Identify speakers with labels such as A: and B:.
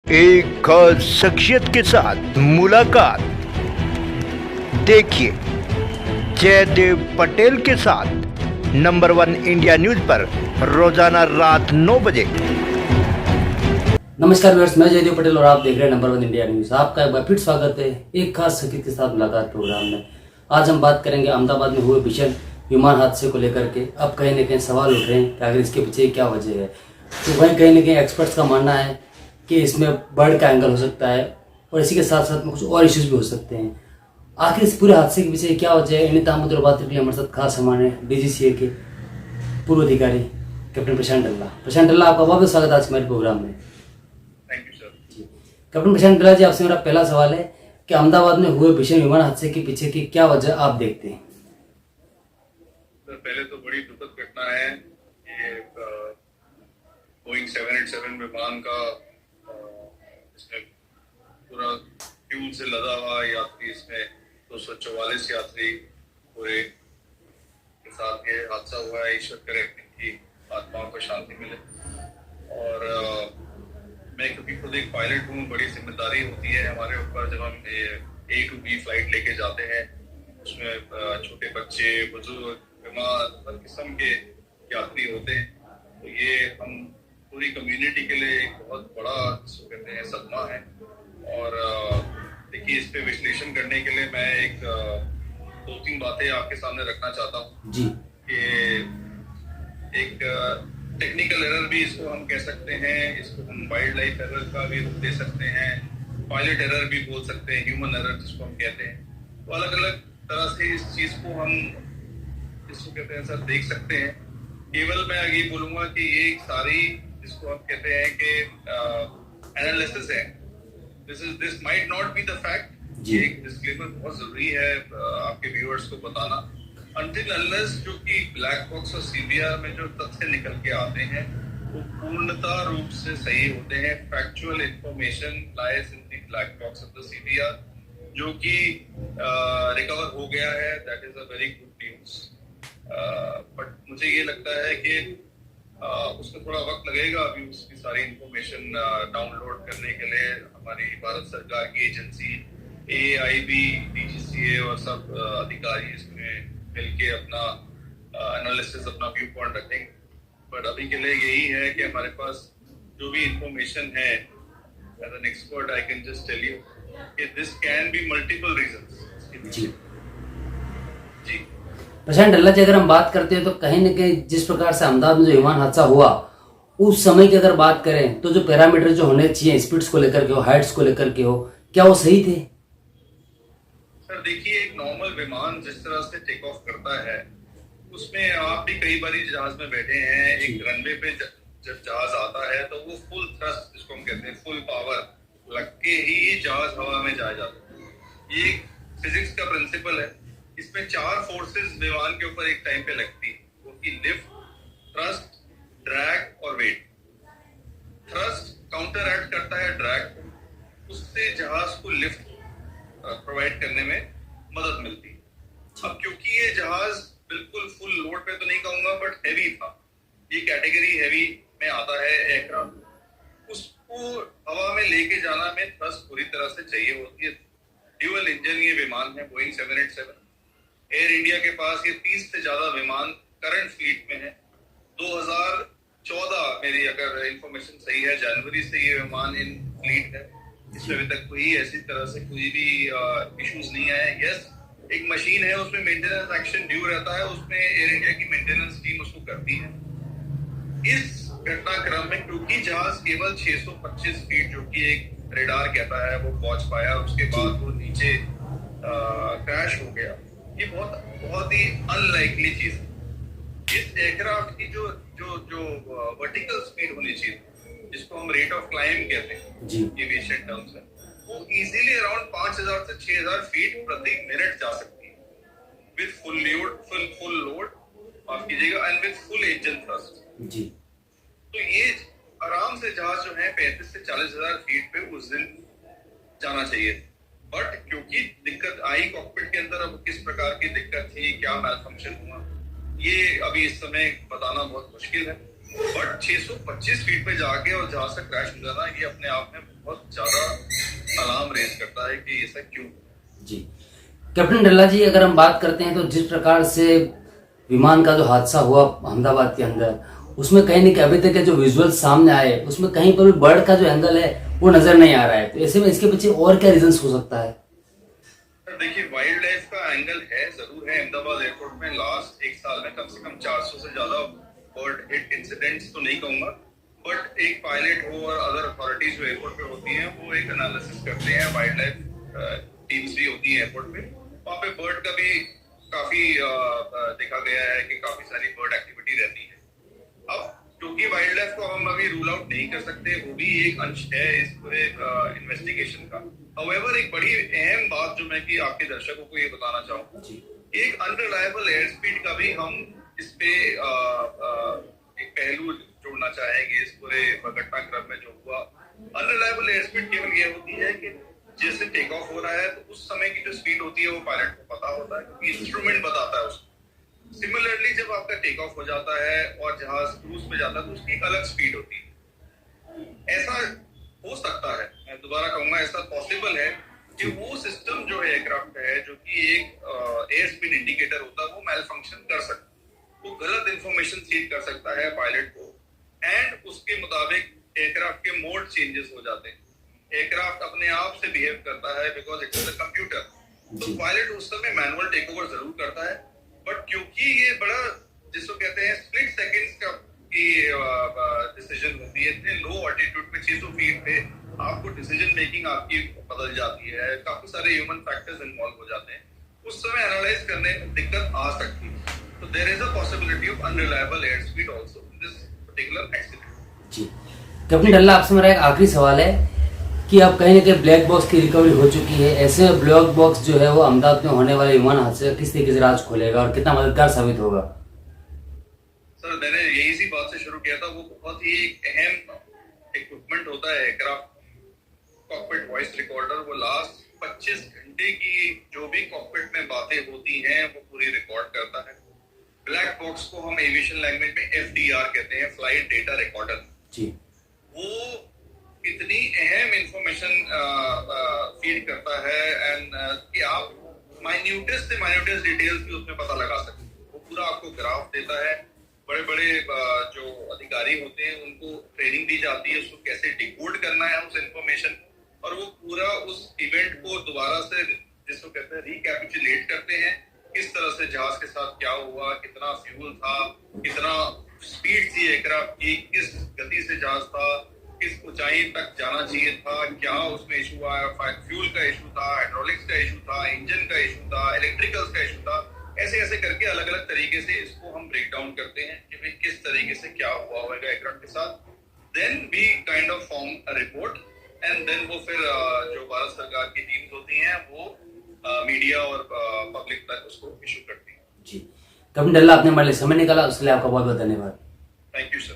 A: एक खास शख्सियत के साथ मुलाकात। देखिए जयदेव पटेल के साथ नंबर 1 इंडिया न्यूज पर रोजाना रात 9 बजे।
B: नमस्कार व्यूअर्स, मैं जयदेव पटेल और आप देख रहे हैं नंबर 1 इंडिया न्यूज। आपका एक बार फिर स्वागत है एक खास शख्सियत के साथ मुलाकात प्रोग्राम में। आज हम बात करेंगे अहमदाबाद में हुए भीषण विमान हादसे को लेकर के। अब कहीं न कहीं सवाल उठ रहे हैं कि आखिर इसके पीछे क्या वजह है। तो वहीं कहीं न कहीं एक्सपर्ट्स का मानना है कि इसमें बर्ड का एंगल हो सकता है और इसी के साथ साथ में कुछ और इश्यूज भी हो सकते हैं। आखिर इस पूरे हादसे के पीछे क्या वजह है, इन्हीं तमाम मुद्दों पर बात करने के लिए हमारे साथ खास हमारे डीजीसीए के पूर्व अधिकारी कैप्टन प्रशांत डल्ला, आपका बहुत स्वागत है आज हमारे प्रोग्राम में।
C: Thank you sir.
B: जी, कैप्टन प्रशांत डल्ला जी, आपसे मेरा पहला सवाल है कि अहमदाबाद में हुए भीषण विमान हादसे के पीछे की क्या वजह आप देखते हैं?
C: सर, पहले तो बड़ी दुखद घटना है ये बोइंग 787 विमान का इसमें पूरा फ्यूल से लदा हुआ यात्री, इसमें 244 यात्री पूरे के साथ ये हादसा हुआ है। ईश्वर करे कि आत्माओं को शांति मिले। और मैं क्योंकि खुद एक पायलट हूँ, बड़ी जिम्मेदारी होती है हमारे ऊपर जब हम A to B फ्लाइट लेके जाते हैं। उसमें छोटे बच्चे, बुजुर्ग, बीमार, हर किस्म के यात्री होते हैं। तो ये हम पूरी कम्युनिटी के लिए एक बहुत बड़ा जिसको कहते हैं सदमा है। और देखिए, इस पे विश्लेषण करने के लिए मैं एक 2-3 बातें आपके सामने रखना चाहता हूँ
B: जी।
C: कि एक टेक्निकल एरर भी इसको हम कह सकते हैं, इसको हम वाइल्ड लाइफ एरर का भी रूप दे सकते हैं, पायलट एरर भी बोल सकते हैं, ह्यूमन एरर जिसको हम कहते हैं। तो अलग अलग तरह से इस चीज को हम जिसको कहते हैं सर देख सकते हैं। केवल मैं ये बोलूंगा कि ये एक सारी जिसको हम कहते हैं कि एनालिसिस है। This might not be the fact. ये एक डिस्क्लेमर बहुत जरूरी है आपके व्यूअर्स को बताना। अनटिल अनलेस जो कि ब्लैक बॉक्स और सीबीआर में जो तथ्य निकल के आते हैं वो पूर्णतः रूप से सही होते हैं। Factual information lies in the black box of the CBR जो कि रिकवर हो गया है। That is a very good news. But मुझे ये लगता है कि उसको थोड़ा वक्त लगेगा अभी उसकी सारी इंफॉर्मेशन डाउनलोड करने के लिए। हमारी भारत सरकार की एजेंसी AIB, DGCA और सब अधिकारी इसमें मिलके अपना एनालिसिस, अपना व्यू पॉइंट रखेंगे। बट अभी के लिए यही है कि हमारे पास जो भी इंफॉर्मेशन है, as an expert I can just tell you कि this can be multiple reasons.
B: जी
C: जी
B: प्रशांत डल्ला जी, अगर हम बात करते हैं तो कहीं न कहीं जिस प्रकार से अहमदाबाद में जो विमान हादसा हुआ उस समय की अगर बात करें तो जो पैरामीटर जो होने चाहिए स्पीड्स को लेकर के हो, हाइट्स को लेकर के हो, क्या वो सही थे?
C: सर देखिए, एक नॉर्मल विमान जिस तरह से टेक ऑफ करता है उसमें आप भी कई बार जहाज में बैठे हैं। एक रनवे पे जब जहाज आता है तो वो फुल थ्रस्ट जिसको हम कहते हैं फुल पावर लग के ही जहाज हवा में जाया जाता है। ये फिजिक्स का प्रिंसिपल है। इसमें 4 फोर्सेस विमान के ऊपर एक टाइम पे लगती है, वो की लिफ्ट, थ्रस्ट, ड्रैग और वेट। थ्रस्ट काउंटर एक्ट करता है ड्रैग को, उससे जहाज को लिफ्ट प्रोवाइड करने में मदद मिलती है। अब क्योंकि ये जहाज बिल्कुल फुल लोड पे तो नहीं कहूंगा बट हैवी था, ये कैटेगरी हैवी में आता है एयरक्राफ्ट, उसको हवा में लेके जाना में थ्रस्ट पूरी तरह से चाहिए होती है। ड्यूअल इंजन ये विमान है बोइंग 787। एयर इंडिया के पास ये 30 से ज्यादा विमान करंट फ्लीट में है। 2014 मेरी अगर इंफॉर्मेशन सही है, जनवरी से ये विमान इन फ्लीट है। इसमें अभी तक कोई ऐसी तरह से कोई भी इश्यूज नहीं आए। यस, एक मशीन है, उसमें मेंटेनेंस एक्शन ड्यू रहता है, उसमें एयर इंडिया की मेंटेनेंस टीम उसको करती है। इस घटनाक्रम में क्योंकि जहाज केवल 625 फीट जो कि एक रेडार कहता है वो पहुंच पाया, उसके बाद वो नीचे क्रैश हो गया। ये बहुत ही अनलाइकली चीज है। इस एयरक्राफ्ट की जो जो जो वर्टिकल स्पीड होनी चाहिए, जिसको हम रेट ऑफ क्लाइंब कहते हैं एविएशन टर्म्स में, वो इजीली अराउंड 5000 से 6000 फीट प्रति मिनट जा सकती है विद फुल लोड माफ कीजिएगा and with full engine thrust.
B: जी,
C: तो ये आराम से जहाज जो है 35 से 40,000 फीट पे उस दिन जाना चाहिए। बट क्योंकि दिक्कत आई कॉकपिट के अंदर, अब किस प्रकार की दिक्कत थी, क्या मैलफंक्शन हुआ, ये अभी इस समय बताना बहुत मुश्किल है। बट 625 फीट पे जाके और जहाज से क्रैश हो जाना, ये अपने आप में बहुत ज्यादा अलार्म रेज करता है कि ऐसा क्यों।
B: जी कैप्टन डल्ला जी, अगर हम बात करते हैं तो जिस प्रकार से विमान का जो हादसा हुआ अहमदाबाद के अंदर, उसमें कहीं न कहीं अभी तक के जो विजुअल सामने आए उसमें कहीं पर भी बर्ड का जो एंगल है वो नजर नहीं आ रहा है, तो ऐसे में इसके पीछे और क्या रीजंस हो सकता है?
C: देखिए, वाइल्ड लाइफ का एंगल है, जरूर है। अहमदाबाद एयरपोर्ट में लास्ट एक साल में कम से कम 400 से ज्यादा बर्ड हिट इंसिडेंट्स तो नहीं कहूंगा, बट एक पायलट हो और अदर अथॉरिटीज जो एयरपोर्ट पे होती हैं वो एक एनालिसिस करते हैं। वाइल्ड लाइफ टीम्स भी होती है एयरपोर्ट पे, वहाँ पे बर्ड का भी काफी देखा गया है कि काफी सारी बर्ड एक्टिविटी रहती है। अब क्योंकि वाइल्ड लाइफ को हम अभी रूल आउट नहीं कर सकते, वो भी एक अंश है इस पूरे इन्वेस्टिगेशन का। हाउएवर एक बड़ी अहम बात जो मैं कि आपके दर्शकों को ये बताना चाहूँ, एक अनरिलायबल एयर स्पीड का भी हम इस पे एक पहलू जोड़ना चाहेंगे। इस पूरे घटनाक्रम में जो हुआ, अनरिलायबल एयर स्पीड केवल ये होती है कि जैसे टेक ऑफ हो रहा है तो उस समय की जो स्पीड होती है वो पायलट को पता होता है, क्योंकि इंस्ट्रूमेंट बताता है उसको। सिमिलरली जब आपका टेक ऑफ हो जाता है और जहाज क्रूज पे जाता है तो उसकी एक अलग स्पीड होती है। ऐसा हो सकता है, मैं दोबारा कहूंगा, ऐसा पॉसिबल है कि वो सिस्टम जो है एयरक्राफ्ट है, जो कि एक एयर स्पीड इंडिकेटर होता है, वो मैल फंक्शन कर सकता है, वो गलत इंफॉर्मेशन फीड कर सकता है पायलट को, एंड उसके मुताबिक एयरक्राफ्ट के मोड चेंजेस हो जाते हैं। एयरक्राफ्ट अपने आप से बिहेव करता है because it is a computer. तो पायलट उस समय मैनुअल टेक ओवर जरूर करता है, बट क्योंकि ये बड़ा जिसको कहते हैं स्प्लिट सेकंड्स का की डिसीजन होती है, इतने लो ऑल्टीट्यूड पे 600 फीट पे आपको डिसीजन मेकिंग आपकी बदल जाती है, काफी सारे ह्यूमन फैक्टर्स इन्वॉल्व हो जाते हैं, उस समय एनालाइज करने में दिक्कत आ सकती है। तो there is a possibility of unreliable air speed also in this particular accident.
B: जी कैप्टन डल्ला, आपसे मेरा एक आखिरी सवाल है कि अब कहीं ना कहीं ब्लैक बॉक्स की रिकवरी हो चुकी है, ऐसे ब्लैक बॉक्स जो है वो अहमदाबाद में होने वाले विमान हादसे का किस तरीके से राज खोलेगा और कितना मददगार साबित होगा?
C: सर, मैंने यही सी बात से शुरू किया था, वो बहुत ही अहम इक्विपमेंट होता है एयरक्राफ्ट कॉकपिट वॉइस रिकॉर्डर। वो लास्ट 25 घंटे की जो भी कॉकपिट में बातें होती हैं वो पूरी रिकॉर्ड करता है। ब्लैक बॉक्स को हम एविएशन लैंग्वेज में FDR कहते हैं, फ्लाइट डेटा रिकॉर्डर।
B: जी,
C: वो इतनी अहम इंफॉर्मेशन फीड करता है एंड कि आप माइन्यूटेस्ट से माइन्यूटेस्ट डिटेल्स भी उसमें पता लगा सकते हैं। वो पूरा आपको ग्राफ देता है। बड़े बड़े जो अधिकारी होते हैं उनको ट्रेनिंग दी जाती है उसको कैसे डिकोड करना है उस इंफॉर्मेशन, और वो पूरा उस इवेंट को दोबारा से जिसको कहते हैं रिकैपिचुलेट करते हैं, किस तरह से जहाज के साथ क्या हुआ, कितना फ्यूल था, कितना स्पीड थी एयरक्राफ्ट की, किस गति से जहाज था, किस ऊंचाई तक जाना चाहिए था, क्या उसमें इशू आया, फ्यूल का इशू था, हाइड्रोलिक्स का इशू था, इंजन का इशू था, इलेक्ट्रिकल्स का इशू था। ऐसे ऐसे करके अलग अलग तरीके से इसको हम ब्रेक डाउन करते हैं कि भाई किस तरीके से क्या हुआ होगा एयरक्राफ्ट के साथ। Then we kind of form a report and then वो फिर जो भारत सरकार की टीम्स होती हैं वो मीडिया और पब्लिक तक उसको इशू करती है।
B: जी कैप्टन डल्ला, आपने हमारे लिए समय निकाला, उसके लिए आपका बहुत बहुत धन्यवाद।
C: Thank you sir.